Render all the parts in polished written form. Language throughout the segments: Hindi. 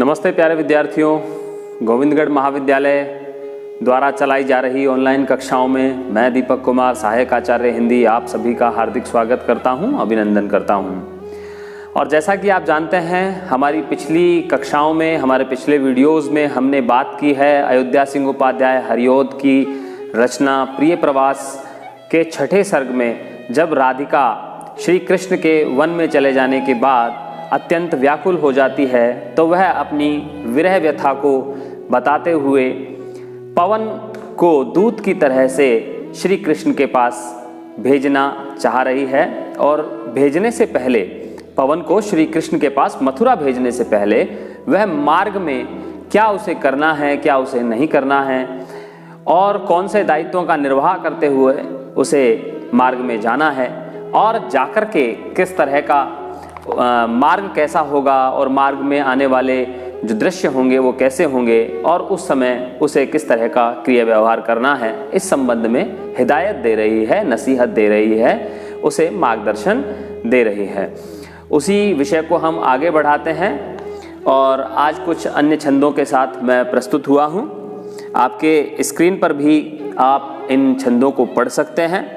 नमस्ते प्यारे विद्यार्थियों, गोविंदगढ़ महाविद्यालय द्वारा चलाई जा रही ऑनलाइन कक्षाओं में मैं दीपक कुमार, सहायक आचार्य हिंदी, आप सभी का हार्दिक स्वागत करता हूं, अभिनंदन करता हूं। और जैसा कि आप जानते हैं, हमारी पिछली कक्षाओं में, हमारे पिछले वीडियोस में हमने बात की है अयोध्या सिंह उपाध्याय हरिऔध की रचना प्रिय प्रवास के छठे सर्ग में जब राधिका श्री कृष्ण के वन में चले जाने के बाद अत्यंत व्याकुल हो जाती है तो वह अपनी विरह व्यथा को बताते हुए पवन को दूत की तरह से श्री कृष्ण के पास भेजना चाह रही है। और भेजने से पहले, पवन को श्री कृष्ण के पास मथुरा भेजने से पहले वह मार्ग में क्या उसे करना है, क्या उसे नहीं करना है और कौन से दायित्वों का निर्वाह करते हुए उसे मार्ग में जाना है और जाकर के किस तरह का मार्ग कैसा होगा और मार्ग में आने वाले जो दृश्य होंगे वो कैसे होंगे और उस समय उसे किस तरह का क्रिया व्यवहार करना है, इस संबंध में हिदायत दे रही है, नसीहत दे रही है, उसे मार्गदर्शन दे रही है। उसी विषय को हम आगे बढ़ाते हैं और आज कुछ अन्य छंदों के साथ मैं प्रस्तुत हुआ हूँ। आपके स्क्रीन पर भी आप इन छंदों को पढ़ सकते हैं।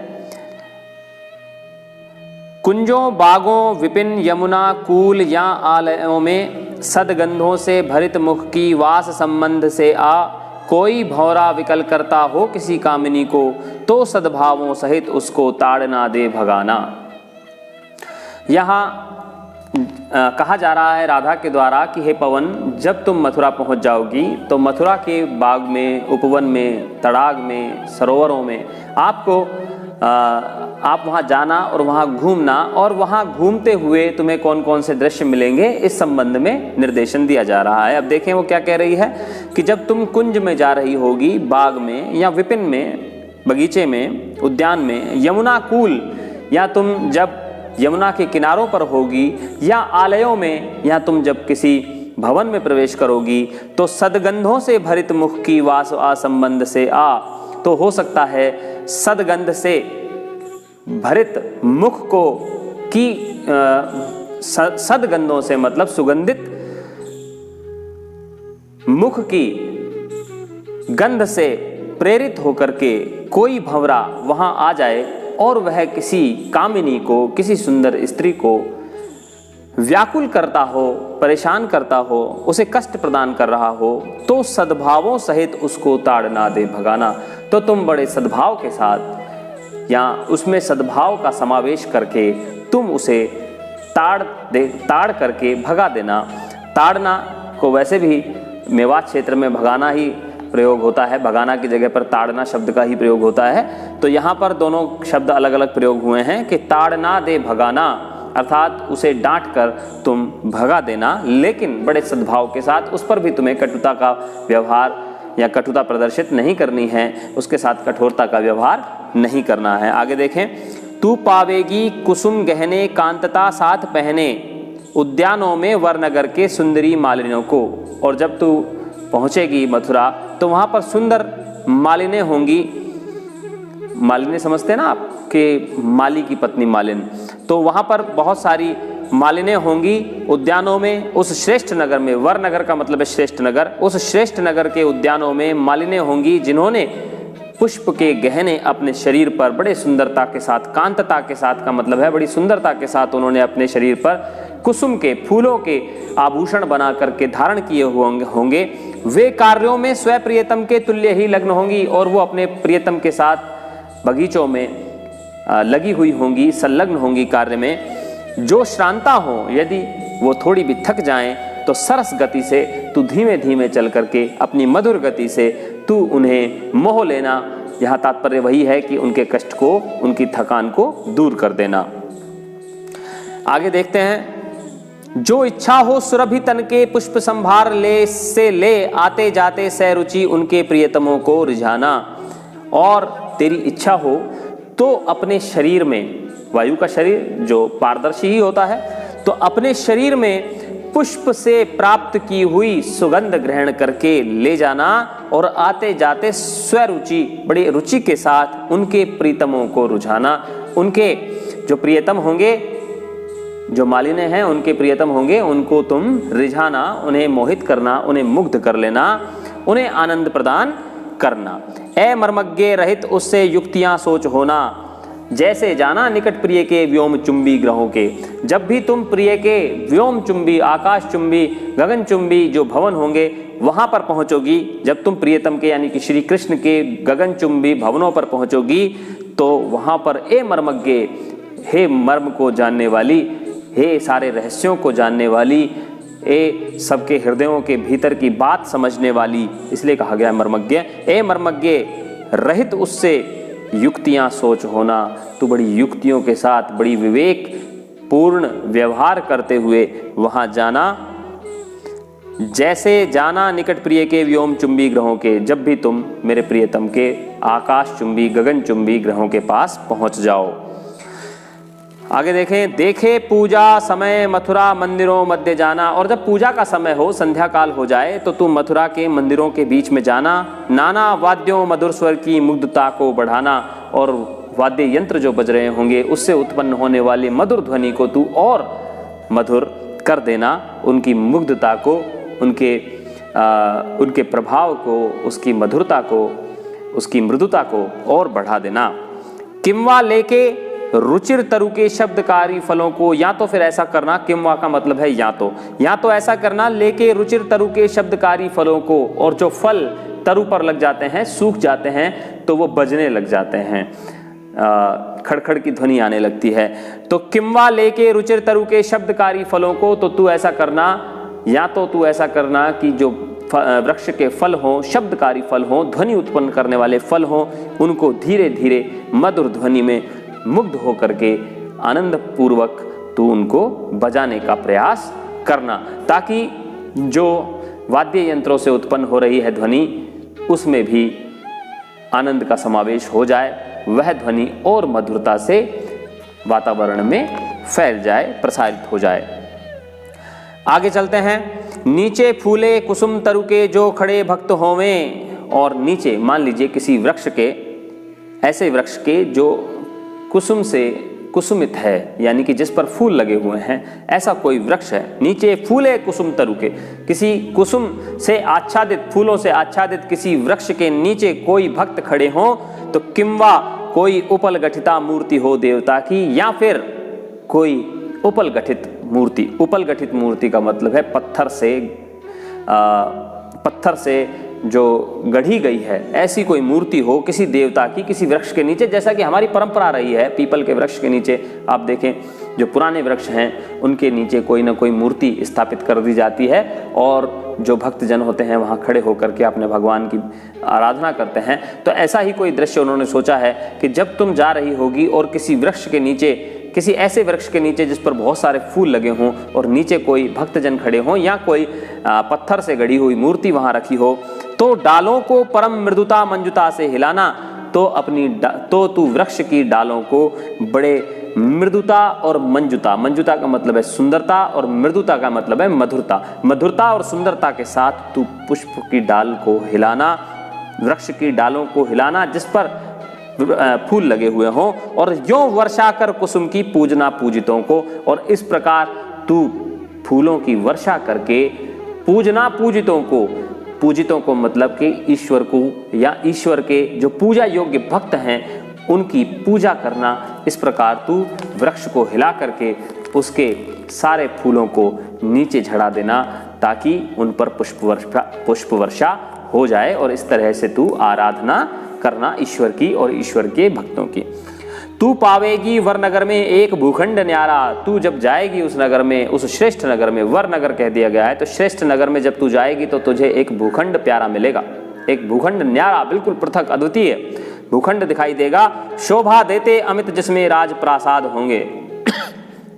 कुंजों बागों विपिन यमुना कूल या आलयों में सदगंधों से भरित मुख की वास संबंध से आ, कोई भौरा विकल करता हो किसी कामिनी को तो सद्भावों सहित उसको ताड़ ना दे भगाना। यहाँ कहा जा रहा है राधा के द्वारा कि हे पवन, जब तुम मथुरा पहुँच जाओगी तो मथुरा के बाग में, उपवन में, तड़ाग में, सरोवरों में आप वहाँ जाना और वहाँ घूमना और वहाँ घूमते हुए तुम्हें कौन कौन से दृश्य मिलेंगे, इस संबंध में निर्देशन दिया जा रहा है। अब देखें वो क्या कह रही है कि जब तुम कुंज में जा रही होगी, बाग में या विपिन में, बगीचे में, उद्यान में, यमुना कूल या तुम जब यमुना के किनारों पर होगी या आलयों में या तुम जब किसी भवन में प्रवेश करोगी तो सदगंधों से भरित मुख की वास संबंध से आ, तो हो सकता है सदगंध से भरित मुख को की सदगंधों से मतलब सुगंधित मुख की गंध से प्रेरित होकर के कोई भंवरा वहां आ जाए और वह किसी कामिनी को, किसी सुंदर स्त्री को व्याकुल करता हो, परेशान करता हो, उसे कष्ट प्रदान कर रहा हो तो सद्भावों सहित उसको ताड़ ना दे भगाना। तो तुम बड़े सद्भाव के साथ या उसमें सद्भाव का समावेश करके तुम उसे ताड़ करके भगा देना। ताड़ना को वैसे भी मेवात क्षेत्र में भगाना ही प्रयोग होता है, भगाना की जगह पर ताड़ना शब्द का ही प्रयोग होता है। तो यहाँ पर दोनों शब्द अलग अलग प्रयोग हुए हैं कि ताड़ना दे भगाना अर्थात उसे डांट कर तुम भगा देना, लेकिन बड़े सद्भाव के साथ। उस पर भी तुम्हें कटुता का व्यवहार या कटुता प्रदर्शित नहीं करनी है, उसके साथ कठोरता का व्यवहार नहीं करना है। आगे देखें, तू पावेगी कुसुम गहने कांतता साथ पहने उद्यानों में वरनगर के सुंदरी मालिनियों को। और जब तू पहुँचेगी मथुरा तो वहाँ पर सुंदर मालिनें होंगी। मालिनी समझते हैं ना आप, कि माली की पत्नी मालिन, तो वहाँ पर बहुत सारी मालिनें होंगी उद्यानों में, उस श्रेष्ठ नगर में। वरनगर का मतलब है श्रेष्ठ नगर। उस श्रेष्ठ नगर के उद्यानों में मालिनें होंगी जिन्होंने पुष्प के गहने अपने शरीर पर बड़े सुंदरता के साथ, कांतता के साथ का मतलब है बड़ी सुंदरता के साथ उन्होंने अपने शरीर पर कुसुम के, फूलों के आभूषण बना करके धारण किए होंगे। वे कार्यों में स्वयं प्रियतम के तुल्य ही लग्न होंगी और वो अपने प्रियतम के साथ बगीचों में लगी हुई होंगी, संलग्न होंगी कार्य में। जो श्रांता हो, यदि वो थोड़ी भी थक जाएं तो सरस गति से तू धीमे धीमे चल करके अपनी मधुर गति से तू उन्हें मोह लेना। यहाँ तात्पर्य वही है कि उनके कष्ट को, उनकी थकान को दूर कर देना। आगे देखते हैं, जो इच्छा हो सुरभि तन के पुष्प संभार ले आते जाते सैरुचि उनके प्रियतमों को रिझाना। और तेरी इच्छा हो तो अपने शरीर में, वायु का शरीर जो पारदर्शी ही होता है, तो अपने शरीर में पुष्प से प्राप्त की हुई सुगंध ग्रहण करके ले जाना और आते जाते स्वरुचि, बड़ी रुचि के साथ उनके प्रीतमों को रुझाना। उनके जो प्रियतम होंगे जो मालिनी हैं उनके प्रियतम होंगे, उनको तुम रिझाना, उन्हें मोहित करना, उन्हें मुग्ध कर लेना, उन्हें आनंद प्रदान करना। ए मर्मज्ञ रहित उससे युक्तियां सोच होना, जैसे जाना निकट प्रिय के व्योम चुंबी ग्रहों के। जब भी तुम प्रिय के व्योम चुंबी, आकाश चुंबी, गगन चुंबी जो भवन होंगे वहां पर पहुंचोगी, जब तुम प्रियतम के यानी कि श्री कृष्ण के गगन चुंबी भवनों पर पहुंचोगी, तो वहां पर ए मर्मज्ञ, हे मर्म को जानने वाली, हे सारे रहस्यों को जानने वाली, ए सबके हृदयों के भीतर की बात समझने वाली, इसलिए कहा गया मर्मज्ञ। ए मर्मज्ञ रहित उससे युक्तियां सोच होना, तू बड़ी युक्तियों के साथ बड़ी विवेक पूर्ण व्यवहार करते हुए वहां जाना। जैसे जाना निकट प्रिय के व्योम चुंबी ग्रहों के, जब भी तुम मेरे प्रियतम के आकाश चुंबी, गगन चुंबी ग्रहों के पास पहुंच जाओ। आगे देखें, देखे पूजा समय मथुरा मंदिरों मध्य जाना। और जब पूजा का समय हो, संध्या काल हो जाए, तो तू मथुरा के मंदिरों के बीच में जाना। नाना वाद्यों मधुर स्वर की मुग्धता को बढ़ाना, और वाद्य यंत्र जो बज रहे होंगे उससे उत्पन्न होने वाली मधुर ध्वनि को तू और मधुर कर देना, उनकी मुग्धता को, उनके प्रभाव को, उसकी मधुरता को, उसकी मृदुता को और बढ़ा देना। किंवा लेके रुचिर तरु के शब्दकारी फलों को, या तो फिर ऐसा करना, किंवा का मतलब है या तो ऐसा करना, लेके रुचिर तरु के शब्दकारी फलों को, और जो फल तरु पर लग जाते हैं, सूख जाते हैं, तो वो बजने लग जाते हैं, खड़खड़ की ध्वनि आने लगती है। तो किंवा लेके रुचिर तरु के शब्दकारी फलों को, तो तू ऐसा करना, या तो तू ऐसा करना कि जो वृक्ष के फल हों, शब्दकारी फल हों, ध्वनि उत्पन्न करने वाले फल हों, उनको धीरे धीरे मधुर ध्वनि में मुग्ध होकर के आनंद पूर्वक तू उनको बजाने का प्रयास करना, ताकि जो वाद्य यंत्रों से उत्पन्न हो रही है ध्वनि, उसमें भी आनंद का समावेश हो जाए, वह ध्वनि और मधुरता से वातावरण में फैल जाए, प्रसारित हो जाए। आगे चलते हैं। नीचे फूले कुसुम तरु के जो खड़े भक्त होवें। और नीचे मान लीजिए किसी वृक्ष के, ऐसे वृक्ष के जो कुसुम से कुसुमित है, यानी कि जिस पर फूल लगे हुए हैं, ऐसा कोई वृक्ष है। नीचे फूले कुसुम तरु के, किसी कुसुम से आच्छादित, फूलों से आच्छादित किसी वृक्ष के नीचे कोई भक्त खड़े हों, तो किंवा कोई उपल गठिता मूर्ति हो देवता की, या फिर कोई उपल गठित मूर्ति। उपल गठित मूर्ति का मतलब है पत्थर से जो गढ़ी गई है, ऐसी कोई मूर्ति हो किसी देवता की, किसी वृक्ष के नीचे, जैसा कि हमारी परंपरा रही है। पीपल के वृक्ष के नीचे आप देखें, जो पुराने वृक्ष हैं उनके नीचे कोई ना कोई मूर्ति स्थापित कर दी जाती है, और जो भक्तजन होते हैं वहाँ खड़े होकर के अपने भगवान की आराधना करते हैं। तो ऐसा ही कोई दृश्य उन्होंने सोचा है कि जब तुम जा रही होगी और किसी वृक्ष के नीचे, किसी ऐसे वृक्ष के नीचे जिस पर बहुत सारे फूल लगे हों, और नीचे कोई भक्तजन खड़े हों, या कोई पत्थर से गढ़ी हुई मूर्ति वहाँ रखी हो, तो डालों को परम मृदुता मंजुता से हिलाना। तो तू वृक्ष की डालों को बड़े मृदुता और मंजुता, मंजुता का मतलब है सुंदरता और मृदुता का मतलब है मधुरता, मधुरता और सुंदरता के साथ तू पुष्प की डाल को हिलाना, वृक्ष की डालों को हिलाना जिस पर फूल लगे हुए हों, और यों वर्षा कर कुसुम की पूजना पूजितों को। और इस प्रकार तू फूलों की वर्षा करके पूजना पूजितों को मतलब कि ईश्वर को, या ईश्वर के जो पूजा योग्य भक्त हैं उनकी पूजा करना। इस प्रकार तू वृक्ष को हिला करके उसके सारे फूलों को नीचे झड़ा देना, ताकि उन पर पुष्प वर्षा हो जाए, और इस तरह से तू आराधना करना ईश्वर की और ईश्वर के भक्तों की। तू पावेगी वर नगर में एक भूखंड न्यारा। तू जब जाएगी उस नगर में, उस श्रेष्ठ नगर में, वर नगर कह दिया गया है, तो श्रेष्ठ नगर में जब तू जाएगी तो तुझे एक भूखंड प्यारा मिलेगा, एक भूखंड न्यारा, बिल्कुल पृथक अद्वितीय भूखंड दिखाई देगा। शोभा देते अमित जिसमें राज प्रासाद होंगे,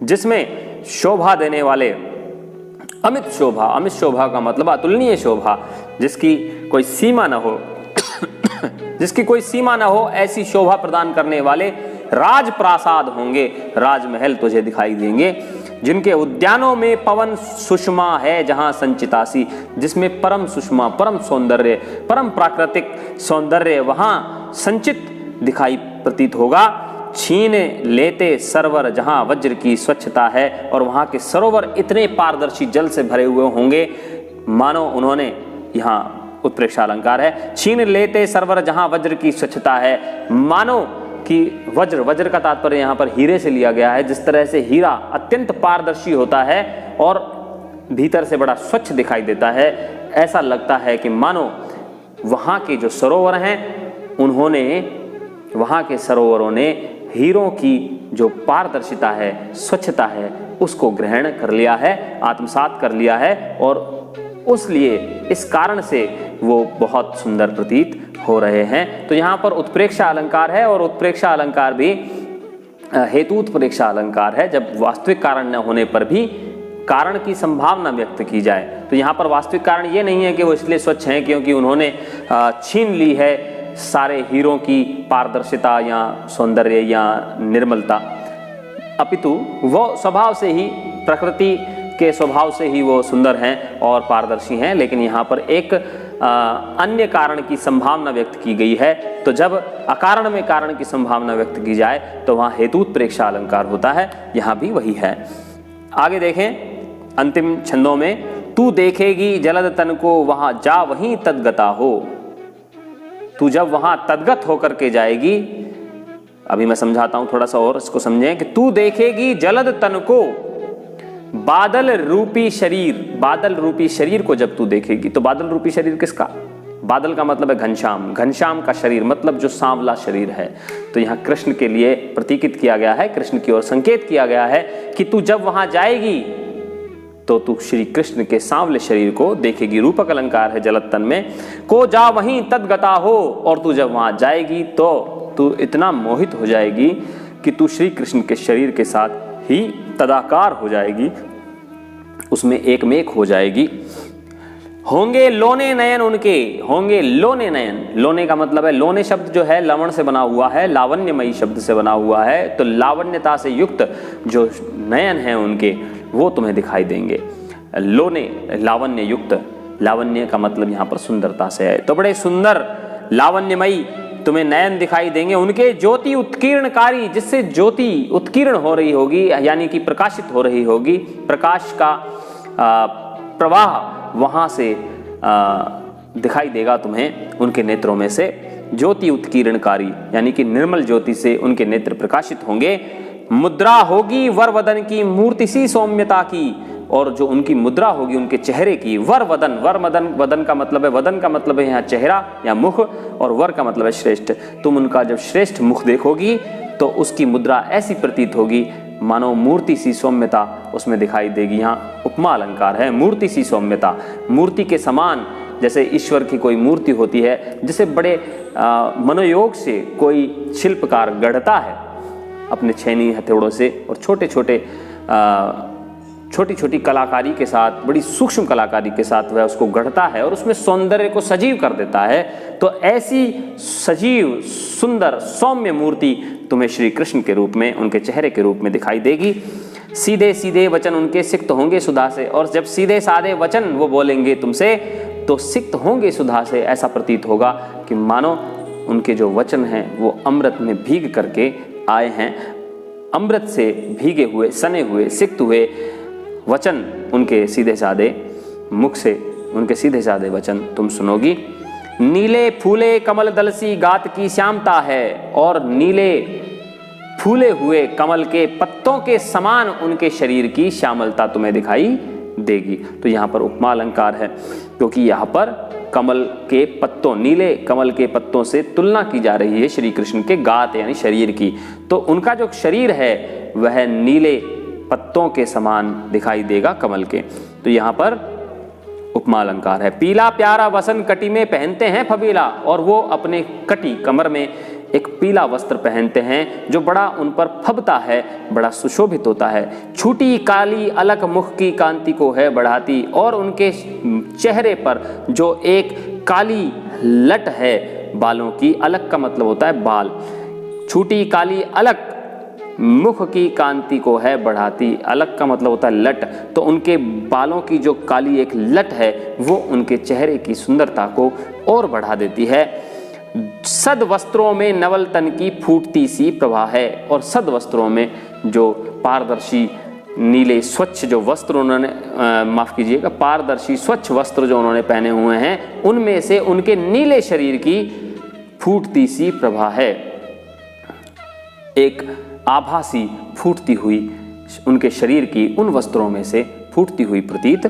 जिसमें शोभा देने वाले अमित शोभा का मतलब अतुलनीय शोभा, जिसकी कोई सीमा न हो जिसकी कोई सीमा न हो, ऐसी शोभा प्रदान करने वाले राज प्रासाद होंगे, राजमहल तुझे दिखाई देंगे। जिनके उद्यानों में पवन सुषमा है जहां संचितासी, जिसमें परम सुषमा, परम सौंदर्य, परम प्राकृतिक सौंदर्य वहां संचित दिखाई प्रतीत होगा। छीन लेते सरोवर जहाँ वज्र की स्वच्छता है, और वहाँ के सरोवर इतने पारदर्शी जल से भरे हुए होंगे मानो उन्होंने, यहाँ उत्प्रेक्षा अलंकार है, छीन लेते सरोवर जहाँ वज्र की स्वच्छता है, मानो कि वज्र का तात्पर्य यहाँ पर हीरे से लिया गया है। जिस तरह से हीरा अत्यंत पारदर्शी होता है और भीतर से बड़ा स्वच्छ दिखाई देता है, ऐसा लगता है कि मानो वहाँ के जो सरोवर हैं वहाँ के सरोवरों ने हीरों की जो पारदर्शिता है, स्वच्छता है, उसको ग्रहण कर लिया है, आत्मसात कर लिया है, और उसलिए इस कारण से वो बहुत सुंदर प्रतीत हो रहे हैं। तो यहाँ पर उत्प्रेक्षा अलंकार है, और उत्प्रेक्षा अलंकार भी हेतु उत्प्रेक्षा अलंकार है, जब वास्तविक कारण न होने पर भी कारण की संभावना व्यक्त की जाए। तो यहाँ पर वास्तविक कारण ये नहीं है कि वो इसलिए स्वच्छ हैं क्योंकि उन्होंने छीन ली है सारे हीरों की पारदर्शिता या सौंदर्य या निर्मलता, अपितु वो स्वभाव से ही, प्रकृति के स्वभाव से ही वो सुंदर हैं और पारदर्शी हैं। लेकिन यहाँ पर एक अन्य कारण की संभावना व्यक्त की गई है। तो जब अकारण में कारण की संभावना व्यक्त की जाए तो वहाँ हेतुत्प्रेक्षा अलंकार होता है, यहाँ भी वही है। आगे देखें अंतिम छंदों में, तू देखेगी जलद तन को वहां जा वहीं तद्गता हो। तू जब वहां तद्गत होकर के जाएगी, अभी मैं समझाता हूं थोड़ा सा और इसको समझें, कि तू देखेगी जलद तन को, बादल रूपी शरीर, बादल रूपी शरीर को जब तू देखेगी, तो बादल रूपी शरीर किसका? बादल का मतलब है घनश्याम, घनश्याम का शरीर मतलब जो सांवला शरीर है। तो यहाँ कृष्ण के लिए प्रतीकित किया गया है, कृष्ण की ओर संकेत किया गया है कि तू जब वहां जाएगी तो तू श्री कृष्ण के सांवले शरीर को देखेगी। रूपक अलंकार है जलद तन में, को जा वहीं तद्गता हो, और तू जब वहां जाएगी तो तू इतना मोहित हो जाएगी कि तू श्री कृष्ण के शरीर के साथ ही तदाकार हो जाएगी, उसमें एकमेक हो जाएगी। होंगे लोने नयन उनके, होंगे लोने नयन, लोने का मतलब है, लोने शब्द जो है लवण से बना हुआ है, लावण्यमयी शब्द से बना हुआ है। तो लावण्यता से युक्त जो नयन है उनके, वो तुम्हें दिखाई देंगे। लोने लावण्य युक्त, लावण्य का मतलब यहाँ पर सुंदरता से है। तो बड़े सुंदर लावण्यमयी तुम्हें नयन दिखाई देंगे। उनके ज्योति उत्कीर्णकारी, जिससे ज्योति उत्कीर्ण हो रही होगी, यानी कि प्रकाशित हो रही होगी, प्रकाश का प्रवाह वहां से दिखाई देगा तुम्हें उनके नेत्रों में से। ज्योति उत्कीर्णकारी यानी कि निर्मल ज्योति से उनके नेत्र प्रकाशित होंगे। मुद्रा होगी वर वदन की मूर्ति सी सौम्यता की, और जो उनकी मुद्रा होगी उनके चेहरे की, वर वदन, वर वदन, वदन का मतलब है, वदन का मतलब है यहाँ चेहरा या मुख, और वर का मतलब है श्रेष्ठ। तुम उनका जब श्रेष्ठ मुख देखोगी तो उसकी मुद्रा ऐसी प्रतीत होगी मानो मूर्ति सी सौम्यता उसमें दिखाई देगी। यहाँ उपमा अलंकार है, मूर्ति सी सौम्यता, मूर्ति के समान, जैसे ईश्वर की कोई मूर्ति होती है जिसे बड़े मनोयोग से कोई शिल्पकार गढ़ता है अपने छेनी हथौड़ों से, और छोटी छोटी कलाकारी के साथ, बड़ी सूक्ष्म कलाकारी के साथ वह उसको गढ़ता है और उसमें सौंदर्य को सजीव कर देता है। तो ऐसी सजीव सुंदर सौम्य मूर्ति तुम्हें श्री कृष्ण के रूप में, उनके चेहरे के रूप में दिखाई देगी। सीधे सीधे वचन उनके सिक्त होंगे सुधा से, और जब सीधे साधे वचन वो बोलेंगे तुमसे तो सिक्त होंगे सुधा से। ऐसा प्रतीत होगा कि मानो उनके जो वचन हैं वो अमृत में भीग करके आए हैं, अमृत से भीगे हुए, सने हुए, सिक्त हुए वचन उनके सीधे साधे मुख से, उनके सीधे साधे वचन तुम सुनोगी। नीले फूले कमल दल सी गात की श्यामता है, और नीले फूले हुए कमल के पत्तों के समान उनके शरीर की श्यामलता तुम्हें दिखाई देगी। तो यहाँ पर उपमा अलंकार है क्योंकि यहाँ पर कमल के पत्तों, नीले कमल के पत्तों से तुलना की जा रही है श्री कृष्ण के गात यानी शरीर की। तो उनका जो शरीर है वह नीले पत्तों के समान दिखाई देगा कमल के। तो यहाँ पर उपमा अलंकार है। पीला प्यारा वसन कटी में पहनते हैं फबीला, और वो अपने कटी कमर में एक पीला वस्त्र पहनते हैं जो बड़ा उन पर फबता है, बड़ा सुशोभित होता है। छूटी काली अलग मुख की कांति को है बढ़ाती, और उनके चेहरे पर जो एक काली लट है बालों की, अलग का मतलब होता है बाल, छूटी काली अलग मुख की कांति को है बढ़ाती, अलग का मतलब होता है लट। तो उनके बालों की जो काली एक लट है वो उनके चेहरे की सुंदरता को और बढ़ा देती है। सद वस्त्रों में नवल तन की फूटती सी प्रभा है। और सद वस्त्रों में जो पारदर्शी नीले स्वच्छ जो वस्त्र उन्होंने माफ़ कीजिएगा, पारदर्शी स्वच्छ वस्त्र जो उन्होंने पहने हुए हैं, उनमें से उनके नीले शरीर की फूटती सी प्रभा है। एक आभासी फूटती हुई उनके शरीर की उन वस्त्रों में से फूटती हुई प्रतीत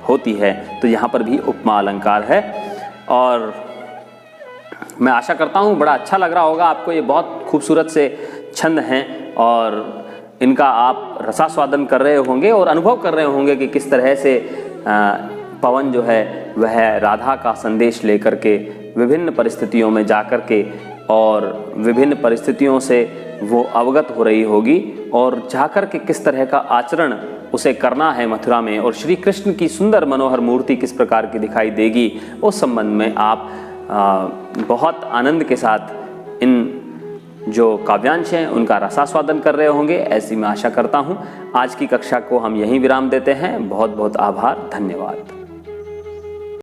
होती है। तो यहाँ पर भी उपमा अलंकार है। और मैं आशा करता हूँ बड़ा अच्छा लग रहा होगा आपको। ये बहुत खूबसूरत से छंद हैं और इनका आप रसास्वादन कर रहे होंगे और अनुभव कर रहे होंगे कि किस तरह से पवन जो है वह राधा का संदेश लेकर के विभिन्न परिस्थितियों में जाकर के और विभिन्न परिस्थितियों से वो अवगत हो रही होगी और जाकर के किस तरह का आचरण उसे करना है मथुरा में, और श्री कृष्ण की सुंदर मनोहर मूर्ति किस प्रकार की दिखाई देगी, उस संबंध में आप बहुत आनंद के साथ इन जो काव्यांश हैं उनका रसास्वादन कर रहे होंगे, ऐसी मैं आशा करता हूँ। आज की कक्षा को हम यहीं विराम देते हैं। बहुत बहुत आभार, धन्यवाद।